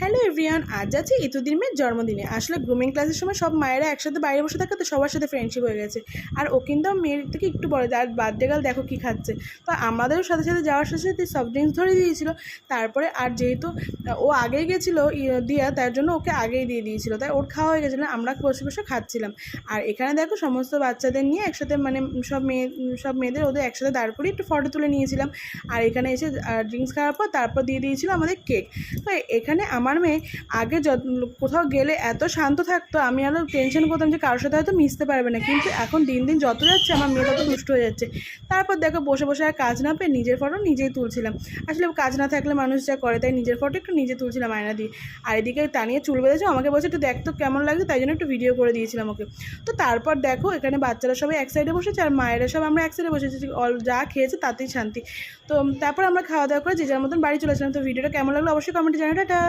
Hello everyone, আজ আছে ইতুদির মেয়ের জন্মদিনে। আসলে গ্রুমিং ক্লাসের সময় সব মায়েরা একসাথে বাইরে বসে থাকে, তো সবার সাথে ফ্রেন্ডশিপ হয়ে গেছে। আর ও কিন্তু মেয়ের থেকে একটু বড়, আর বার্থডে গার্ল দেখো কী খাচ্ছে। তো আমাদেরও সাথে সাথে যাওয়ার সাথে সাথে সফট ড্রিঙ্কস ধরে দিয়েছিল। তারপরে আর যেহেতু ও আগেই গেছিলো দিয়া, তার জন্য ওকে আগেই দিয়ে দিয়েছিল, তাই ওর খাওয়া হয়ে গেছিলো, আমরা বসে বসে খাচ্ছিলাম। আর এখানে দেখো সমস্ত বাচ্চাদের নিয়ে একসাথে মানে সব মেয়েদের ওদের একসাথে দাঁড় করিয়ে একটু ফটো তুলে নিয়েছিলাম। আর এখানে এসে ড্রিঙ্কস খাওয়ার পর তারপর দিয়ে দিয়েছিল আমাদের কেক। তো এখানে আমার মেয়ে আগে কোথাও গেলে এত শান্ত থাকতো, আমি আরও টেনশন করতাম যে কারোর সাথে হয়তো মিশতে পারবে না, কিন্তু এখন দিন দিন যত যাচ্ছে আমার মেয়ে তত দুষ্ট হয়ে যাচ্ছে। তারপর দেখো বসে বসে আর কাজ না পেয়ে নিজের ফটো নিজেই তুলছিলাম। আসলে কাজ না থাকলে মানুষ যা করে, তাই নিজের ফটো একটু নিজে তুলছিলাম আয়না দিয়ে। আর এদিকে টানিয়ে চুল বেঁধেছে, আমাকে বলছে একটু দেখ তো কেমন লাগছে, তাই জন্য একটু ভিডিও করে দিয়েছিলাম ওকে। তো তারপর দেখো এখানে বাচ্চারা সবাই এক সাইডে বসেছে আর মায়েরা সব আমরা এক সাইডে বসেছি, যা খেয়েছে তাতেই শান্তি। তো তারপর আমরা খাওয়া দাওয়া করে যে যার মতন বাড়ি চলে আসলাম। তো ভিডিওটা কেমন লাগলো অবশ্যই কমেন্টে জানাটা।